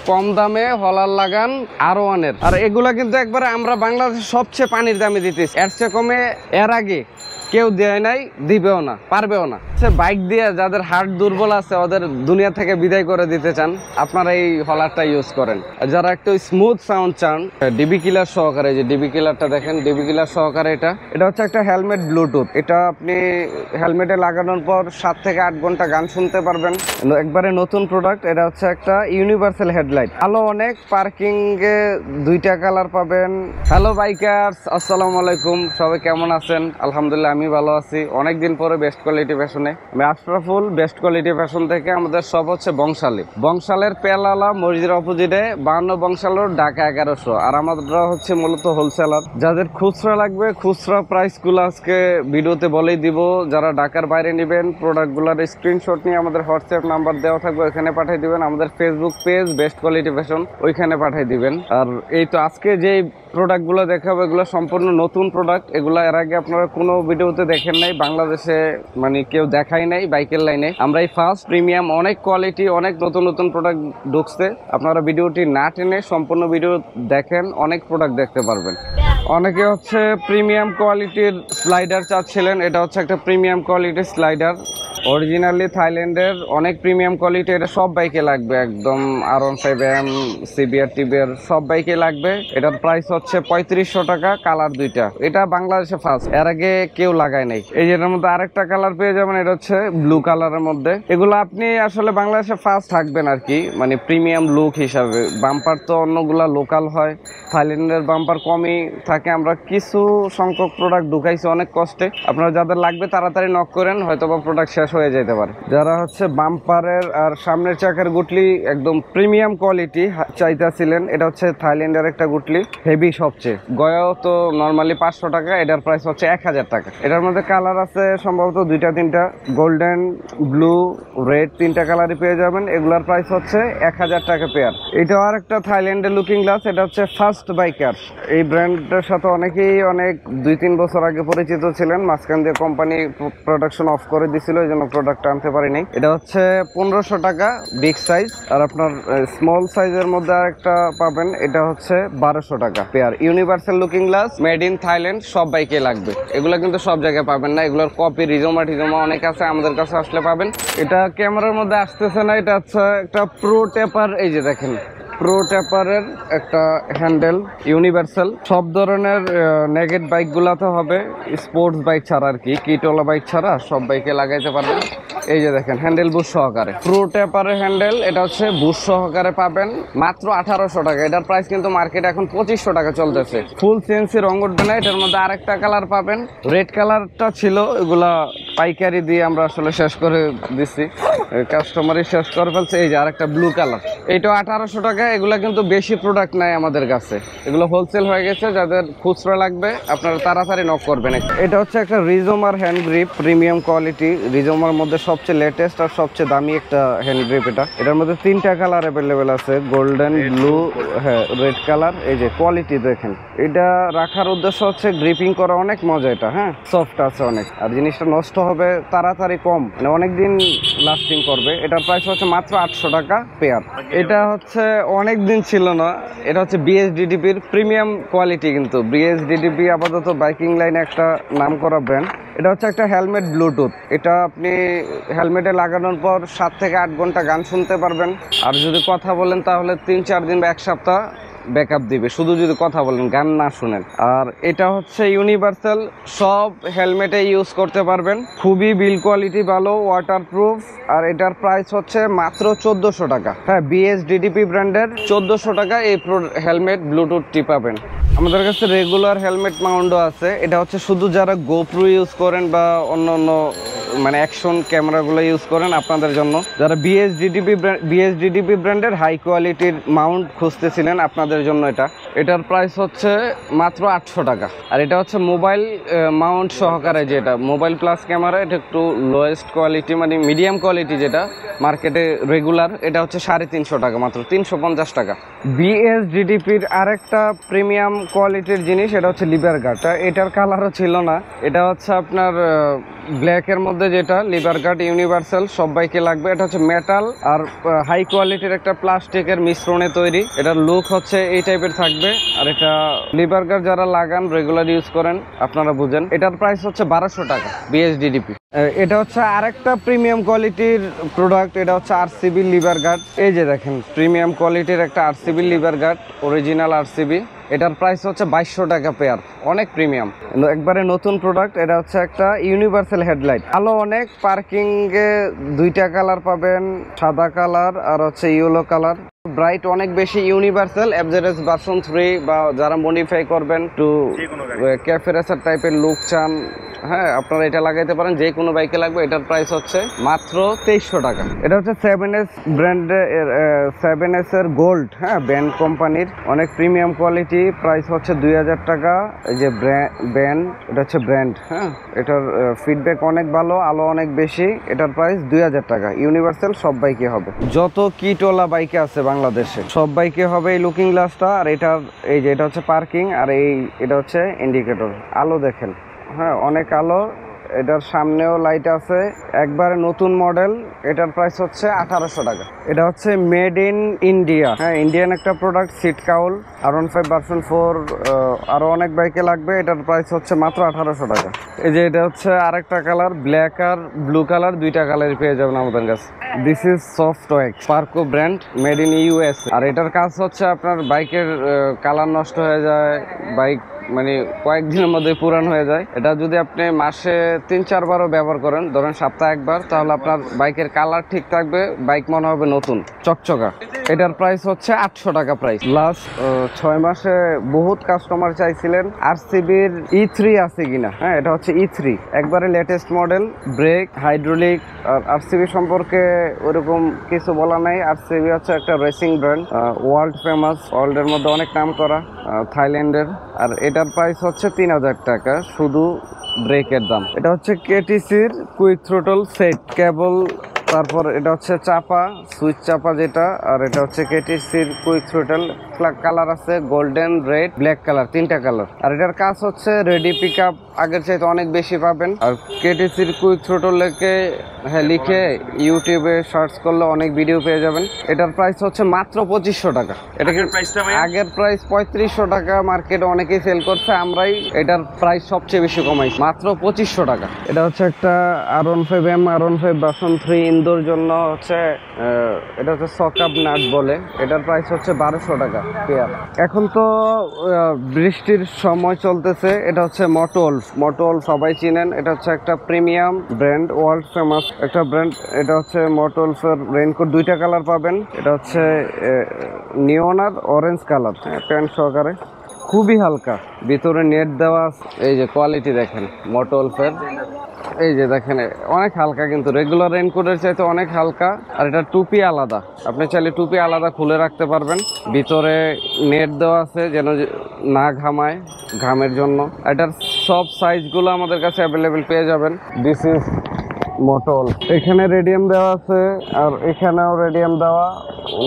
কম দামে হলার লাগান R1 এর। আর এগুলা কিন্তু একবারে আমরা বাংলাদেশের সবচেয়ে পানির দামে দিতেছি, এর চেয়ে কমে এর আগে কেউ দেয় নাই, দিবেও না, পারবেও না। বাইক দিয়ে যাদের হার্ট দুর্বল আছে ওদের দুনিয়া থেকে বিদায় করে দিতে চান, আপনারা এই হলারটা ইউজ করেন। যারা একটু স্মুথ সাউন্ড চান, ডিবি কিলার সহকারে, যে ডিবি কিলারটা দেখেন, ডিবি কিলার সহকারে এটা হচ্ছে একটা হেলমেট ব্লুটুথ। এটা আপনি হেলমেটে লাগানোর পর 7 থেকে 8 ঘন্টা গান শুনতে পারবেন। একবারে নতুন প্রোডাক্ট। এটা হচ্ছে একটা ইউনিভার্সাল হেডলাইট, আলো অনেক, পার্কিং এ 2টা কালার পাবেন। হ্যালো বাইকার্স, আসসালামু আলাইকুম, সবাই কেমন আছেন? আলহামদুলিল্লাহ আমি ভালো আছি। অনেকদিন পরে বেস্ট কোয়ালিটি ফ্যাশনে, আমি আশরাফুল। বেস্ট কোয়ালিটি ফ্যাশন থেকে আমাদের সব হচ্ছে বংশালী, বংশালের পেলালা মসজিদের অপোজিটে 52 বংশাল রোড, ঢাকা 1100। আর আমরা হচ্ছে মূলত হোলসেলার। যাদের খুচরা লাগবে খুচরা প্রাইস গুলো আজকে ভিডিওতে বলেই দিব। যারা ঢাকার বাইরে নেবেন প্রোডাক্ট গুলার স্ক্রিনশট নিয়ে আমাদের হোয়াটসঅ্যাপ নাম্বার দেওয়া থাকবে, ওইখানে পাঠিয়ে দিবেন। আমাদের Facebook page best quality fashion, ওইখানে পাঠিয়ে দিবেন। আর এই তো আজকে যে প্রোডাক্ট গুলো দেখাবো এগুলো সম্পূর্ণ নতুন প্রোডাক্ট। এগুলো এর আগে আপনারা কোনো ভিডিওতে দেখেন নাই, বাংলাদেশে মানে কেউ দেখাই নাই বাইকের লাইনে। আমরা এই ফার্স্ট প্রিমিয়াম, অনেক কোয়ালিটি, অনেক নতুন নতুন প্রোডাক্ট ঢুকছে। আপনারা ভিডিওটি না টেনে সম্পূর্ণ ভিডিও দেখেন, অনেক প্রোডাক্ট দেখতে পারবেন। অনেকে হচ্ছে প্রিমিয়াম কোয়ালিটির স্লাইডার চাচ্ছিলেন, এটা হচ্ছে একটা প্রিমিয়াম কোয়ালিটির স্লাইডার, অরিজিনালি থাইল্যান্ডের, অনেক প্রিমিয়াম কোয়ালিটি। এটা সব বাইকে লাগবে, একদম R15M, CBR, TBR সব বাইকে লাগবে। এটার প্রাইস হচ্ছে 3500 টাকা, কালার 2টা। এটা বাংলাদেশে ফার্স্ট, এর আগে কেউ লাগায় নাই। এই যেটার মধ্যে আরেকটা কালার পেয়ে যাবেন, এটা হচ্ছে ব্লু কালারের মধ্যে। এগুলো আপনি আসলে বাংলাদেশে ফার্স্ট থাকবেন আর কি, মানে প্রিমিয়াম লুক হিসাবে। বাম্পার তো অন্যগুলা লোকাল হয়, থাইল্যান্ডের বাম্পার কমই থাকে। আমরা কিছু সংখ্যক প্রোডাক্ট ঢুকাইছি অনেক কষ্টে। আপনারা যাদের লাগবে তাড়াতাড়ি নক করেন, হয়তো বা প্রোডাক্ট শেষ হয়ে যেতে পারে। যারা হচ্ছে বাম্পারের আর সামনের চাকার গুটলি একদম প্রিমিয়াম কোয়ালিটি চাইতেছিলেন, এটা হচ্ছে থাইল্যান্ডের একটা গুটলি, হেভি সবচেয়ে। গয়াও তো নর্মালি 500 টাকা, এটার প্রাইস হচ্ছে 1000 টাকা। এটার মধ্যে কালার আছে সম্ভবত 2টা 3টা, গোল্ডেন, ব্লু, রেড, 3টা কালারই পেয়ে যাবেন। এগুলার প্রাইস হচ্ছে 1000 টাকা পেয়ার। এটাও আর একটা থাইল্যান্ডের লুকিং গ্লাস, এটা হচ্ছে ফার্স্ট বাইকার। এই ব্র্যান্ডের সাথে অনেকেই অনেক 2-3 বছর আগে পরিচিত ছিলেন, মাঝখান দিয়ে কোম্পানি প্রোডাকশন অফ করে দিছিল, এই জন্য প্রোডাক্টটা আনতে পারিনি। এটা হচ্ছে 1500 টাকা বিগ সাইজ। আর আপনার স্মল সাইজের মধ্যে আরেকটা পাবেন, এটা হচ্ছে 1200 টাকা pair. Universal looking glass, made in Thailand, সব বাইকে লাগবে। এগুলো কিন্তু সব জায়গায় পাবেন না, এগুলোর কপি রিজোমা টিজোমা অনেক আছে, আমাদের কাছে আসলে পাবেন। এটা ক্যামেরার মধ্যে আসতেছে না, এটা হচ্ছে একটা প্রো টেপার। এই যে দেখেন, প্রো টেপারের একটা হ্যান্ডেল, ইউনিভার্সাল। সব ধরনের নেগেট বাইক গুলাতে হবে, স্পোর্টস বাইক ছাড়া আর কি, কিটওয়ালা বাইক ছাড়া সব বাইকে লাগাইতে পারবেন। এই যে দেখেন, হ্যান্ডেল বুশ সহকারে, প্রো টেপারের হ্যান্ডেল। এটা হচ্ছে বুশ সহকারে পাবেন মাত্র 1800 টাকা। এটার প্রাইস কিন্তু মার্কেটে এখন 2500 টাকা চলতেছে। ফুল সিএনসি, রং উঠবে না। এটার মধ্যে আরেকটা কালার পাবেন, রেড কালারটা ছিল, এগুলা পাইকারি দিয়ে আমরা আসলে শেষ করে দিচ্ছি, কাস্টমারই শেষ করে ফেলছে। এই যে আরেকটা ব্লু কালার, এইটা 1800 টাকা। এগুলা কিন্তু বেশি প্রোডাক্ট নাই আমাদের কাছে, এগুলো হোলসেল হয়ে গেছে। যাদের খুচরা লাগবে আপনারা তাড়াতাড়ি নক করবেন। এটা হচ্ছে একটা রিজোমার হ্যান্ড গ্রিপ, প্রিমিয়াম কোয়ালিটি। রিজোমার মধ্যে সবচেয়ে লেটেস্ট আর সবচেয়ে দামি একটা হ্যান্ড গ্রিপ। এটার মধ্যে 3টা কালার অ্যাভেলেবেল আছে, গোল্ডেন, ব্লু, হ্যাঁ রেড কালার। এই যে কোয়ালিটি দেখেন, এটা রাখার উদ্দেশ্য হচ্ছে গ্রিপিং করা অনেক মজা। এটা হ্যাঁ সফট আছে অনেক, আর জিনিসটা নষ্ট হবে তাড়াতাড়ি কম, মানে অনেকদিন লাস্টিং করবে। এটার প্রাইস হচ্ছে মাত্র 800 টাকা পেয়ার। এটা হচ্ছে অনেক দিন ছিল না, এটা হচ্ছে BSDDPর প্রিমিয়াম কোয়ালিটি। কিন্তু BSDDP আপাতত বাইকিং লাইনে একটা নাম করা ব্র্যান্ড। এটা হচ্ছে একটা হেলমেট ব্লুটুথ। এটা আপনি হেলমেটে লাগানোর পর 7 থেকে 8 ঘন্টা গান শুনতে পারবেন। আর যদি কথা বলেন তাহলে 3-4 দিন বা 1 সপ্তাহ ব্যাকআপ দিবে, শুধু যদি কথা বলেন, গান না শুনেন। আর এটা হচ্ছে ইউনিভার্সাল, সব হেলমেটে ইউজ করতে পারবেন। খুবই বিল কোয়ালিটি ভালো, ওয়াটারপ্রুফ। আর এটার প্রাইস হচ্ছে মাত্র 1400 টাকা। হ্যাঁ, BSDDP ব্র্যান্ডের 1400 টাকা এই হেলমেট ব্লুটুথটি পাবেন। আমাদের কাছে রেগুলার হেলমেট মাউন্টও আছে। এটা হচ্ছে শুধু যারা গোপ্রো ইউজ করেন বা অন্য অন্য মানে অ্যাকশন ক্যামেরাগুলো ইউজ করেন আপনাদের জন্য। যারা BSDDP ব্র্যান্ডের হাই কোয়ালিটির মাউন্ট খুঁজতেছিলেন আপনাদের জন্য এটার প্রাইস হচ্ছে মাত্র 800 টাকা। আর এটা হচ্ছে মোবাইল মাউন্ট সহকারে, যেটা মোবাইল প্লাস ক্যামেরা। এটা একটু লোয়েস্ট কোয়ালিটি, মানে মিডিয়াম কোয়ালিটি, যেটা মার্কেটে রেগুলার। এটা হচ্ছে 350 টাকা, মাত্র 350 টাকা। BSDDPর আরেকটা প্রিমিয়াম কোয়ালিটির জিনিস, এটা হচ্ছে লিভার গার্ড। এটার কালারও ছিল না, এটা হচ্ছে আপনার ব্ল্যাক এর মধ্যে যেটা লিভার গার্ড ইউনিভার্সাল সব বাইকে লাগবে। এটা হচ্ছে মেটাল আর হাই কোয়ালিটির একটা প্লাস্টিকের মিশ্রণে তৈরি। এটার লুক হচ্ছে এই টাইপের থাকবে। আর এটা লিভার গার্ড যারা লাগান রেগুলার ইউজ করেন আপনারা বুঝেন। এটার প্রাইস হচ্ছে 1200 টাকা বিএসডিডিপি। এটা হচ্ছে আরেকটা প্রিমিয়াম কোয়ালিটির প্রোডাক্ট। এটা হচ্ছে আরসিবি লিভার গার্ড। এই যে দেখেন প্রিমিয়াম কোয়ালিটির একটা RCB lever guard, original RCB. এটার প্রাইস হচ্ছে 2200 টাকা পেয়ার, অনেক প্রিমিয়াম, একবারে নতুন প্রোডাক্ট। এটা হচ্ছে একটা ইউনিভার্সাল হেডলাইট, আলো অনেক। পার্কিং এ দুইটা কালার পাবেন, সাদা কালার আর হচ্ছে ইয়েলো কালার। ব্রাইট অনেক বেশি, ইউনিভার্সাল এফজেডএস ভার্সন 3 বা যারা মডিফাই করবেন টু ক্যাফে রেসার টাইপের লুক চান, হ্যাঁ আপনারা এটা লাগাইতে পারেন। যে কোনো বাইকে লাগবে। এটার প্রাইস হচ্ছে মাত্র 2300 টাকা। এটা হচ্ছে 7S ব্র্যান্ডের 7S এর গোল্ড, হ্যাঁ ব্যান্ড কোম্পানির, অনেক প্রিমিয়াম কোয়ালিটি। প্রাইস হচ্ছে 2000 টাকা। এই যে ব্র্যান্ড, এটা হচ্ছে ব্র্যান্ড, হ্যাঁ এটার ফিডব্যাক অনেক ভালো, আলো অনেক বেশি। এটার প্রাইস 2000 টাকা। ইউনিভার্সাল সব বাইকে হবে, যত কিটওয়ালা বাইকে আছে বাংলাদেশে সব বাইকে হবে এই লুকিং গ্লাসটা। আর এটার এই যে এটা হচ্ছে পার্কিং, আর এটা হচ্ছে ইন্ডিকেটর। আলো দেখেন, হ্যাঁ অনেক আলো। এটার সামনেও লাইট আছে, একবারে নতুন মডেল। এটার প্রাইস হচ্ছে 1800 টাকা। এটা হচ্ছে মেড ইন ইন্ডিয়া, হ্যাঁ ইন্ডিয়ান একটা product. Seat cowl R15 version 4 আরো অনেক বাইকে লাগবে। এটার প্রাইস হচ্ছে মাত্র 1800 টাকা। এই যে এটা হচ্ছে আরেকটা কালার, ব্ল্যাক আর ব্লু কালার, দুইটা কালারই পেয়ে যাবেন আমাদের কাছে। This is soft wax, Parko brand, made in US. আর এটার কাজ হচ্ছে আপনার বাইকের কালার নষ্ট হয়ে যায়, বাইক মানে কয়েকদিনের মধ্যে পুরান হয়ে যায়। এটা যদি আপনি মাসে 3-4 বারও ব্যবহার করেন, ধরেন সপ্তাহে একবার, তাহলে আপনার বাইকের কালার ঠিক থাকবে, বাইক মনে হবে নতুন চকচকা। এটার প্রাইস হচ্ছে 800 টাকা প্রাইস। লাস্ট 6 মাসে বহুত কাস্টমার চাইছিলেন আরসিবির E3 আছে কিনা। হ্যাঁ এটা হচ্ছে E3, একবারে লেটেস্ট মডেল, ব্রেক, হাইড্রোলিক। আর আরসিবি সম্পর্কে ওরকম কিছু বলা নাই। আরসিবি হচ্ছে একটা রেসিং ব্র্যান্ড, ওয়ার্ল্ড ফেমাস, ওয়ার্ল্ডের মধ্যে অনেক নাম করা, থাইল্যান্ডের। আর এটার প্রাইস হচ্ছে 3000 টাকা শুধু ব্রেকের দাম। এটা হচ্ছে কেটিসির কুইক থ্রোটল সেট কেবল, তারপর এটা হচ্ছে চাপা, সুইচ চাপা যেটা। আর এটা হচ্ছে কেটিসির কুইক থ্রোটল, কালার আছে গোল্ডেন, রেড, ব্ল্যাক কালার, 3টা কালার। আর এটার কাজ হচ্ছে রেডি পিক আপ, আগের চাইতে অনেক বেশি পাবেন। আর কেটিসির কুইক থ্রোটল লিখে ইউটিউবে সার্চ করলে অনেক ভিডিও পেয়ে যাবেন। এটার প্রাইস হচ্ছে মাত্র 2500 টাকা। এটাকে আগের প্রাইস 3500 টাকা মার্কেটে অনেকেই সেল করছে, আমরাই এটার প্রাইস সবচেয়ে বেশি কমাইছি, মাত্র 2500 টাকা। এটা হচ্ছে একটা R15M R15 ভার্সন 3 ইনডোর জন্য হচ্ছে, এটা হচ্ছে সকাপ নাট বলে। এটার প্রাইস হচ্ছে 1200 টাকা পেয়ার। এখন তো বৃষ্টির সময় চলতেছে। এটা হচ্ছে মোটল সবাই চিনেন। এটা হচ্ছে একটা প্রিমিয়াম ব্র্যান্ড, ওয়ার্ল্ড ফেমাস একটা ব্র্যান্ড। এটা হচ্ছে মোটলস এর রেইনকোট, 2টা কালার পাবেন। এটা হচ্ছে নিয়ন আর অরেঞ্জ কালার, প্যান্ট সহকারে, খুবই হালকা, ভিতরে নেট দেওয়া। এই যে কোয়ালিটি দেখেন মোটলসের, এই যে দেখেন অনেক হালকা, কিন্তু রেগুলার রেইনকোটের চাইতে অনেক হালকা। আর এটা টুপি আলাদা, আপনি চাইলে টুপি আলাদা খুলে রাখতে পারবেন। ভিতরে নেট দেওয়া আছে যেন না ঘামায়, ঘামের জন্য। এটার সব সাইজগুলো আমাদের কাছে অ্যাভেলেবেল পেয়ে যাবেন। This is Motul. এখানে রেডিয়াম দেওয়া আছে আর এখানেও রেডিয়াম দেওয়া,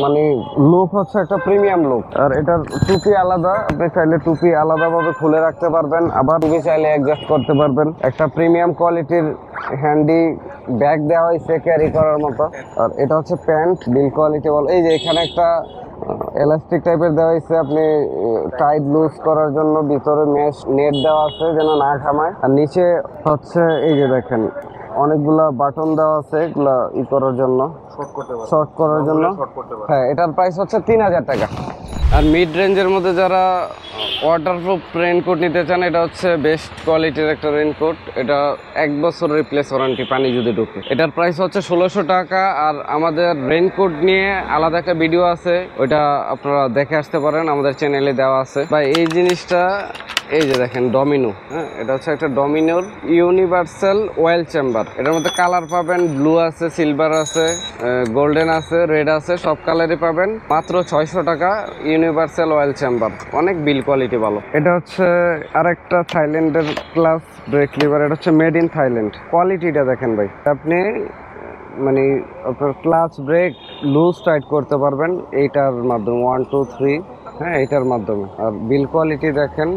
মানে লুক হচ্ছে একটা প্রিমিয়াম লুক। আর এটার টুপি আলাদা, আপনি চাইলে টুপি আলাদাভাবে খুলে রাখতে পারবেন, আবার টুপি চাইলে অ্যাডজাস্ট করতে পারবেন। একটা প্রিমিয়াম কোয়ালিটির হ্যান্ডি ব্যাগ দেওয়া হয়েছে ক্যারি করার মতো। আর এটা হচ্ছে প্যান্ট, বিল কোয়ালিটি বল। এই যে এখানে একটা এলাস্টিক টাইপের দেওয়া হয়েছে, আপনি টাইট লুজ করার জন্য। ভিতরে মেশ নেট দেওয়া আছে যেন না ঘামায়। আর নিচে হচ্ছে এই যে দেখেন অনেকগুলা বাটন দেওয়া আছে, এগুলা করার জন্য, শর্ট করার জন্য। হ্যাঁ এটার প্রাইস হচ্ছে 3000 টাকা। আর মিড রেঞ্জের মধ্যে যারা ওয়াটারপ্রুফ রেইনকোট নিতে চান, এটা হচ্ছে বেস্ট কোয়ালিটির একটা রেইনকোট। এটা 1 বছর রিপ্লেস ওয়ারেন্টি, পানি যদি ঢুকে। এটার প্রাইস হচ্ছে 1600 টাকা। আর আমাদের রেইনকোট নিয়ে আলাদা একটা ভিডিও আছে, ওইটা আপনারা দেখে আসতে পারেন, আমাদের চ্যানেলে দেওয়া আছে। ভাই এই জিনিসটা, এই যে দেখেন ডমিনো, হ্যাঁ এটা হচ্ছে একটা ডমিনোর ইউনিভার্সাল ওয়েল চেম্বার। এটার মধ্যে কালার পাবেন, ব্লু আছে, সিলভার আছে, গোল্ডেন আছে, রেড আছে, সব কালারই পাবেন। মাত্র 600 টাকা ইউনিভার্সাল ওয়েল চেম্বার, অনেক বিল কোয়ালিটি ভালো। এটা হচ্ছে আরেকটা থাইল্যান্ডের ক্লাস ব্রেক লিভার। এটা হচ্ছে মেড ইন থাইল্যান্ড। কোয়ালিটিটা দেখেন ভাই, আপনি মানে আপনার ক্লাচ ব্রেক লুজ টাইট করতে পারবেন এইটার মাধ্যমে, 1 2 3, হ্যাঁ এইটার মাধ্যমে। আর বিল কোয়ালিটি দেখেন,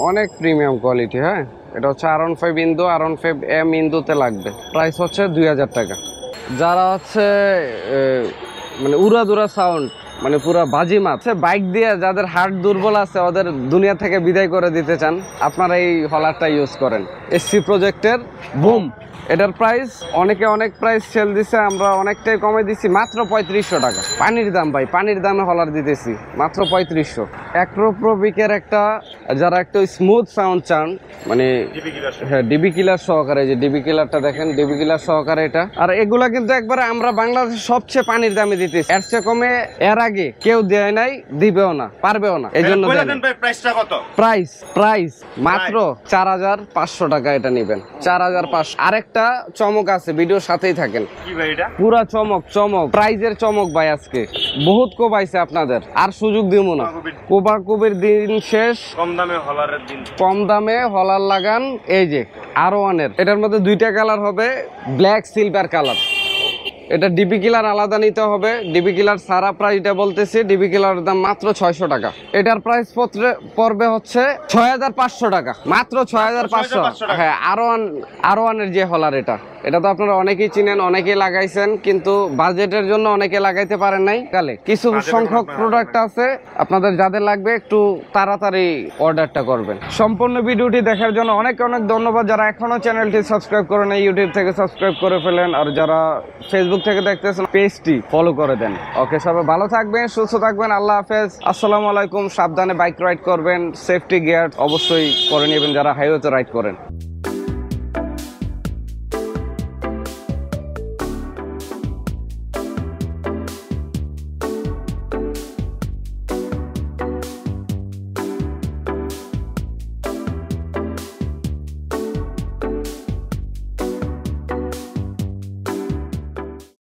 অনেক প্রিমিয়াম কোয়ালিটি। হ্যাঁ এটা হচ্ছে R15 ইন্দু, R15M ইন্দুতে লাগবে। প্রাইস হচ্ছে 2000 টাকা। যারা হচ্ছে মানে উড়াদুরা সাউন্ড, মানে পুরো বাজিমাত বাইক দিয়ে যাদের হার্ট দুর্বল আছে, ওদের দুনিয়া থেকে বিদায় করে দিতে চান, আপনারা এই হলারটা ইউজ করেন। SC প্রজেক্টের বুম। এটার প্রাইস অনেকে অনেক প্রাইস সেল দিছে, আমরা অনেকটাই কমে দিছি, মাত্র 3500 টাকা। পানির দাম ভাই, পানির দামে হলার দিতেছি মাত্র 3500। অ্যাক্রোপ্রবিকের একটা, যারা একটা স্মুথ সাউন্ড চান, মানে হ্যাঁ ডিবি কিলার সহকারে, যে ডিবি কিলারটা দেখেন, ডিবি কিলার সহকারে এটা। আর এগুলা কিন্তু একবারে আমরা বাংলাদেশের সবচেয়ে পানির দামে দিতেছি। এর চেয়ে কমে এর আগে কেউ দেয় নাই, দিবেও না, পারবেও না। এই জন্য প্রাইস মাত্র 4500 টাকা। এটা নিবেন 4500। আরেকটা চমক আছে, ভিডিওর সাথেই থাকেন। পুরা চমক প্রাইজের চমক ভাই। আজকে বহুত কোবাইছে আপনাদের, আর সুযোগ দিব না। কোবাকুবির দিন শেষ, কম দামে হলার লাগান। এই যে R1 এর, এটার মধ্যে দুইটা কালার হবে, ব্ল্যাক সিলভার কালার। এটা ডিবি কিলার আলাদা নিতে হবে। ডিবি কিলার সারা প্রাইসটা বলতেছি, ডিবি কিলার দাম মাত্র 600 টাকা। এটার প্রাইস পড়বে হচ্ছে 6500 টাকা, মাত্র 6500। হ্যাঁ, R1 এর যে হলার, এটা তো আপনারা অনেকেই চিনেন, অনেকেই লাগাইছেন, কিন্তু বাজেটের জন্য অনেকে লাগাইতে পারেন নাই। কালে কিছু সংখ্যক প্রোডাক্ট আছে, আপনাদের যাদের লাগবে একটু তাড়াতাড়ি অর্ডারটা করবেন। সম্পূর্ণ ভিডিওটি দেখার জন্য অনেক অনেক ধন্যবাদ। যারা এখনো চ্যানেলটি সাবস্ক্রাইব করে নাই, ইউটিউব থেকে সাবস্ক্রাইব করে ফেলেন, আর যারা ফেসবুক থেকে দেখতেছেন পেজটি ফলো করে দেন। ওকে, সবাই ভালো থাকবেন, সুস্থ থাকবেন, আল্লাহ হাফেজ, আসসালামু আলাইকুম। সাবধানে বাইক রাইড করবেন, সেফটি গিয়ার অবশ্যই করে নেবেন যারা হাইওয়েতে রাইড করেন।